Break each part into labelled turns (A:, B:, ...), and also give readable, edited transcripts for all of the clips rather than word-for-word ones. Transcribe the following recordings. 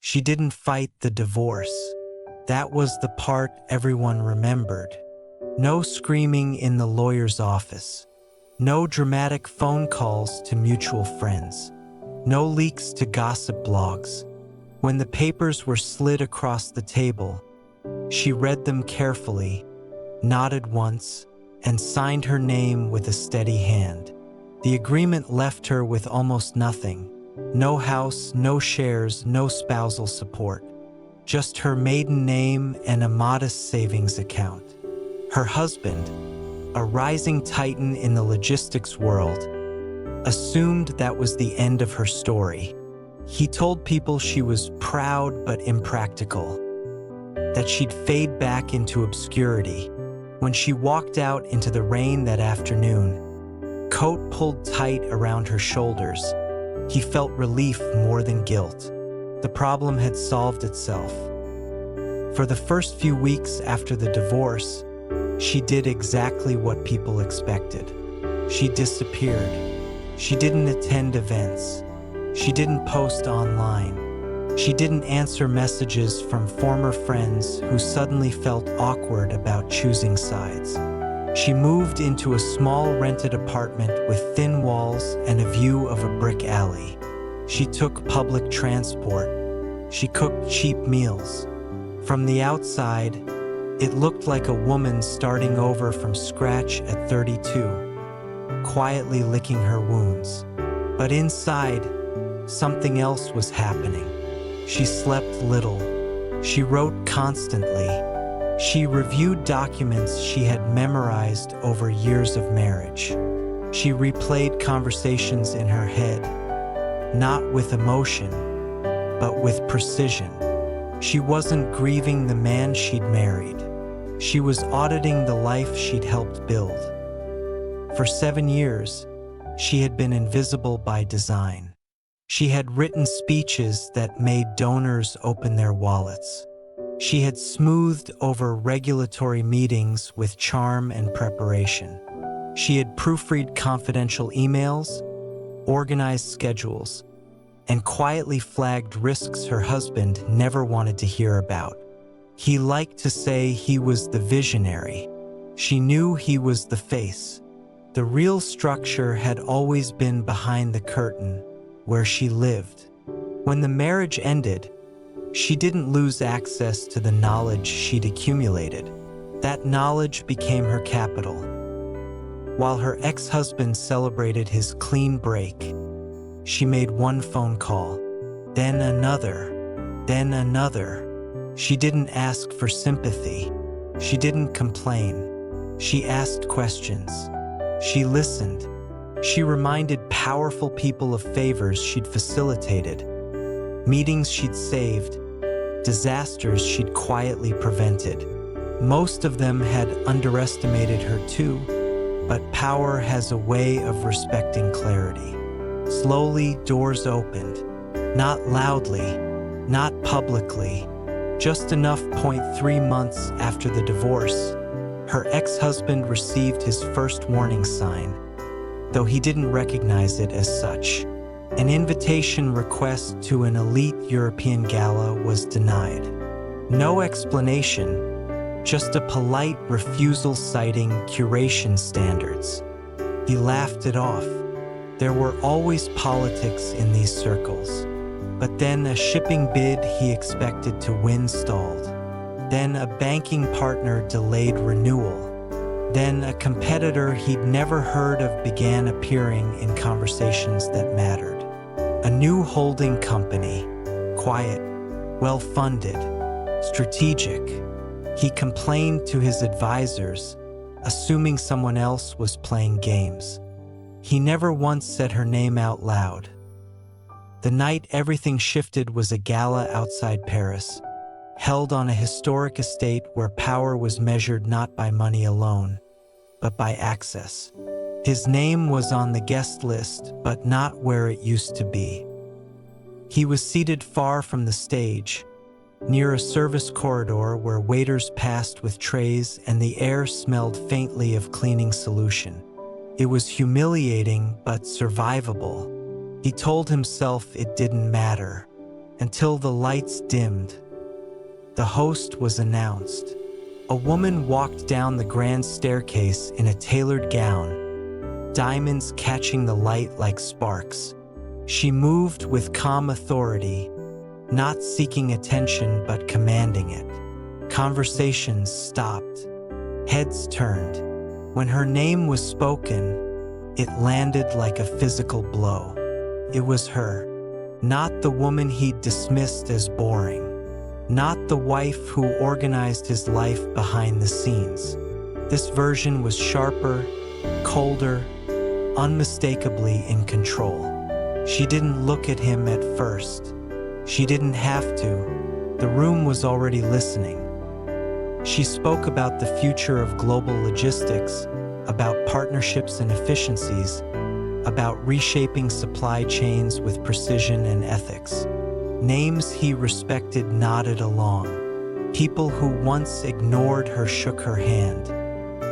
A: She didn't fight the divorce. That was the part everyone remembered. No screaming in the lawyer's office. No dramatic phone calls to mutual friends. No leaks to gossip blogs. When the papers were slid across the table, she read them carefully, nodded once, and signed her name with a steady hand. The agreement left her with almost nothing. No house, no shares, no spousal support. Just her maiden name and a modest savings account. Her husband, a rising titan in the logistics world, assumed that was the end of her story. He told people she was proud but impractical, that she'd fade back into obscurity. When she walked out into the rain that afternoon, coat pulled tight around her shoulders, he felt relief more than guilt. The problem had solved itself. For the first few weeks after the divorce, she did exactly what people expected. She disappeared. She didn't attend events. She didn't post online. She didn't answer messages from former friends who suddenly felt awkward about choosing sides. She moved into a small rented apartment with thin walls and a view of a brick alley. She took public transport. She cooked cheap meals. From the outside, it looked like a woman starting over from scratch at 32, quietly licking her wounds. But inside, something else was happening. She slept little. She wrote constantly. She reviewed documents she had memorized over years of marriage. She replayed conversations in her head, not with emotion, but with precision. She wasn't grieving the man she'd married. She was auditing the life she'd helped build. For 7 years, she had been invisible by design. She had written speeches that made donors open their wallets. She had smoothed over regulatory meetings with charm and preparation. She had proofread confidential emails, organized schedules, and quietly flagged risks her husband never wanted to hear about. He liked to say he was the visionary. She knew he was the face. The real structure had always been behind the curtain, where she lived. When the marriage ended, she didn't lose access to the knowledge she'd accumulated. That knowledge became her capital. While her ex-husband celebrated his clean break, she made one phone call, then another, then another. She didn't ask for sympathy. She didn't complain. She asked questions. She listened. She reminded powerful people of favors she'd facilitated, meetings she'd saved, disasters she'd quietly prevented. Most of them had underestimated her too, but power has a way of respecting clarity. Slowly, doors opened. Not loudly, not publicly, just enough. 3 months after the divorce, her ex-husband received his first warning sign, though he didn't recognize it as such. An invitation request to an elite European gala was denied. No explanation, just a polite refusal citing curation standards. He laughed it off. There were always politics in these circles. But then a shipping bid he expected to win stalled. Then a banking partner delayed renewal. Then a competitor he'd never heard of began appearing in conversations that mattered. A new holding company, quiet, well-funded, strategic. He complained to his advisors, assuming someone else was playing games. He never once said her name out loud. The night everything shifted was a gala outside Paris, held on a historic estate where power was measured not by money alone, but by access. His name was on the guest list, but not where it used to be. He was seated far from the stage, near a service corridor where waiters passed with trays and the air smelled faintly of cleaning solution. It was humiliating but survivable. He told himself it didn't matter, until the lights dimmed. The host was announced. A woman walked down the grand staircase in a tailored gown, diamonds catching the light like sparks. She moved with calm authority, not seeking attention but commanding it. Conversations stopped. Heads turned. When her name was spoken, it landed like a physical blow. It was her. Not the woman he'd dismissed as boring. Not the wife who organized his life behind the scenes. This version was sharper, colder, unmistakably in control. She didn't look at him at first. She didn't have to. The room was already listening. She spoke about the future of global logistics, about partnerships and efficiencies, about reshaping supply chains with precision and ethics. Names he respected nodded along. People who once ignored her shook her hand.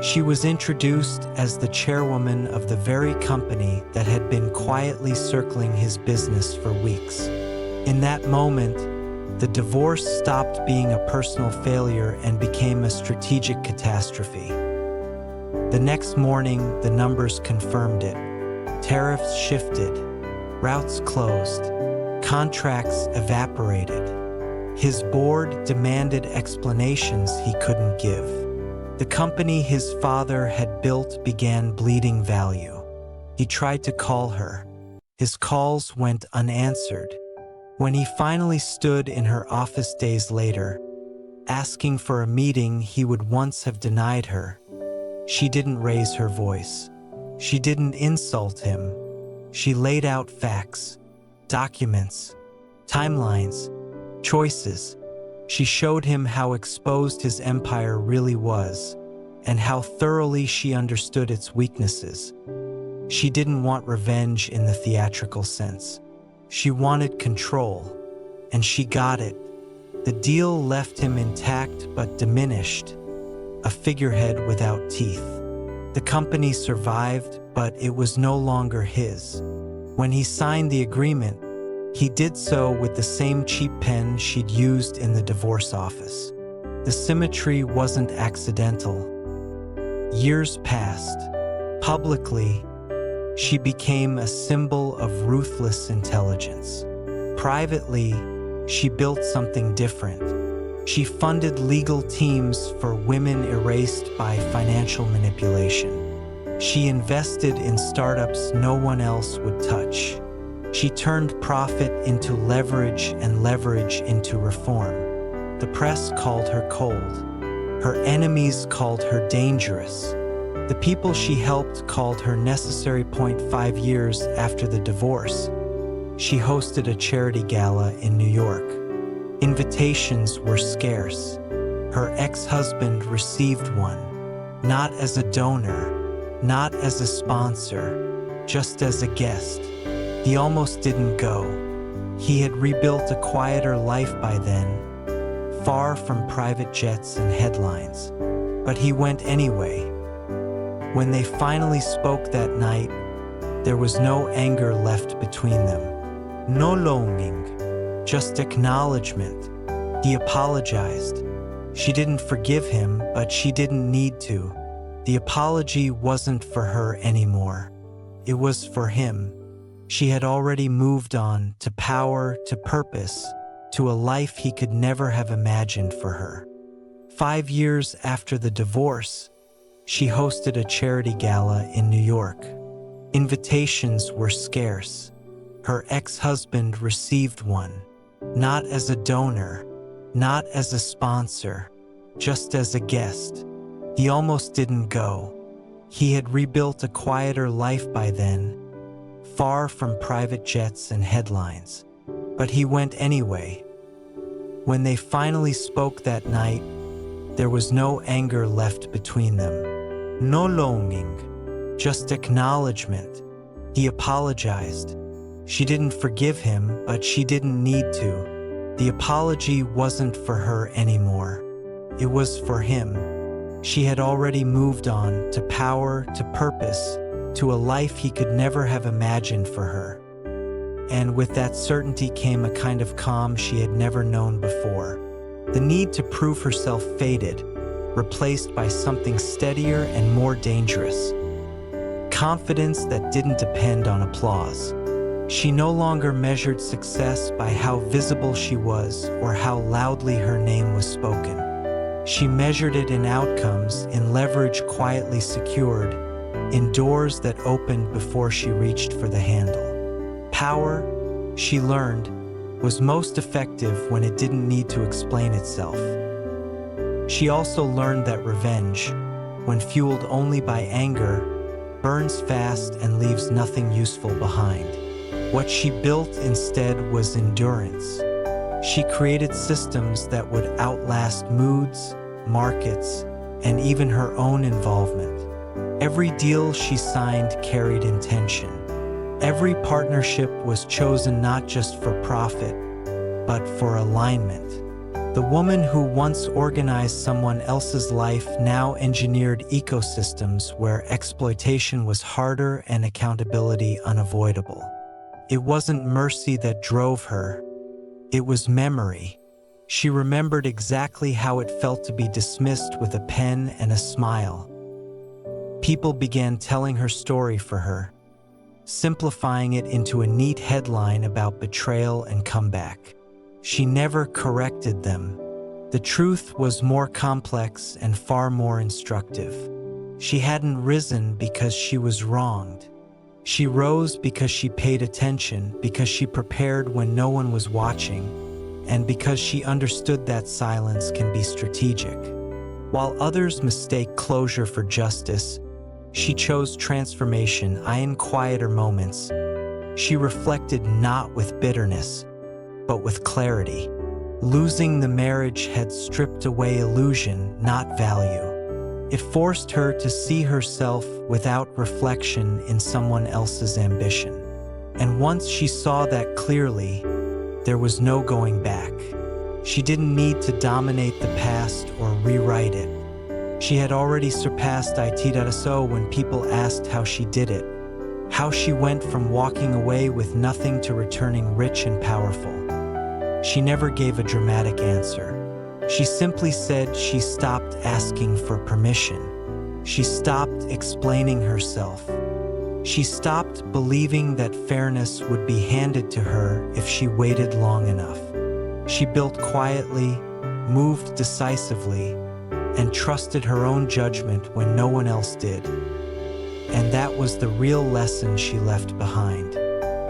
A: She was introduced as the chairwoman of the very company that had been quietly circling his business for weeks. In that moment, the divorce stopped being a personal failure and became a strategic catastrophe. The next morning, the numbers confirmed it. Tariffs shifted, routes closed, contracts evaporated. His board demanded explanations he couldn't give. The company his father had built began bleeding value. He tried to call her. His calls went unanswered. When he finally stood in her office days later, asking for a meeting he would once have denied her, she didn't raise her voice. She didn't insult him. She laid out facts, documents, timelines, choices. She showed him how exposed his empire really was, and how thoroughly she understood its weaknesses. She didn't want revenge in the theatrical sense. She wanted control, and she got it. The deal left him intact but diminished, a figurehead without teeth. The company survived, but it was no longer his. When he signed the agreement, he did so with the same cheap pen she'd used in the divorce office. The symmetry wasn't accidental. Years passed. Publicly, she became a symbol of ruthless intelligence. Privately, she built something different. She funded legal teams for women erased by financial manipulation. She invested in startups no one else would touch. She turned profit into leverage and leverage into reform. The press called her cold. Her enemies called her dangerous. The people she helped called her necessary. 5 years after the divorce, she hosted a charity gala in New York. Invitations were scarce. Her ex-husband received one, not as a donor, not as a sponsor, just as a guest. He almost didn't go. He had rebuilt a quieter life by then, far from private jets and headlines. But he went anyway. When they finally spoke that night, there was no anger left between them. No longing, just acknowledgement. He apologized. She didn't forgive him, but she didn't need to. The apology wasn't for her anymore. It was for him. She had already moved on to power, to purpose, to a life he could never have imagined for her. 5 years after the divorce, she hosted a charity gala in New York. Invitations were scarce. Her ex-husband received one, not as a donor, not as a sponsor, just as a guest. He almost didn't go. He had rebuilt a quieter life by then, far from private jets and headlines. But he went anyway. When they finally spoke that night, there was no anger left between them. No longing, just acknowledgement. He apologized. She didn't forgive him, but she didn't need to. The apology wasn't for her anymore. It was for him. She had already moved on to power, to purpose, to a life he could never have imagined for her. and with that certainty came a kind of calm she had never known before. The need to prove herself faded, replaced by something steadier and more dangerous. Confidence that didn't depend on applause. She no longer measured success by how visible she was or how loudly her name was spoken. She measured it in outcomes, in leverage quietly secured, in doors that opened before she reached for the handle. Power, she learned, was most effective when it didn't need to explain itself. She also learned that revenge, when fueled only by anger, burns fast and leaves nothing useful behind. What she built instead was endurance. She created systems that would outlast moods, markets, and even her own involvement. Every deal she signed carried intention. Every partnership was chosen not just for profit, but for alignment. The woman who once organized someone else's life now engineered ecosystems where exploitation was harder and accountability unavoidable. It wasn't mercy that drove her, it was memory. She remembered exactly how it felt to be dismissed with a pen and a smile. People began telling her story for her, simplifying it into a neat headline about betrayal and comeback. She never corrected them. The truth was more complex and far more instructive. She hadn't risen because she was wronged. She rose because she paid attention, because she prepared when no one was watching, and because she understood that silence can be strategic. While others mistake closure for justice, she chose transformation. In quieter moments, she reflected not with bitterness, but with clarity. Losing the marriage had stripped away illusion, not value. It forced her to see herself without reflection in someone else's ambition. And once she saw that clearly, there was no going back. She didn't need to dominate the past or rewrite it. She had already surpassed it. When people asked how she did it, how she went from walking away with nothing to returning rich and powerful, she never gave a dramatic answer. She simply said she stopped asking for permission. She stopped explaining herself. She stopped believing that fairness would be handed to her if she waited long enough. She built quietly, moved decisively, and trusted her own judgment when no one else did. And that was the real lesson she left behind.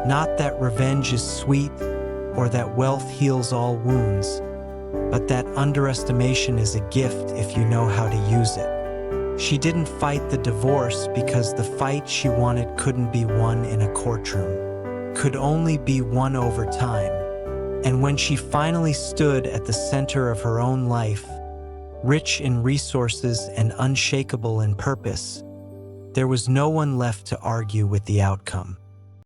A: Not that revenge is sweet, or that wealth heals all wounds, but that underestimation is a gift if you know how to use it. She didn't fight the divorce because the fight she wanted couldn't be won in a courtroom, could only be won over time. And when she finally stood at the center of her own life, rich in resources and unshakable in purpose, there was no one left to argue with the outcome.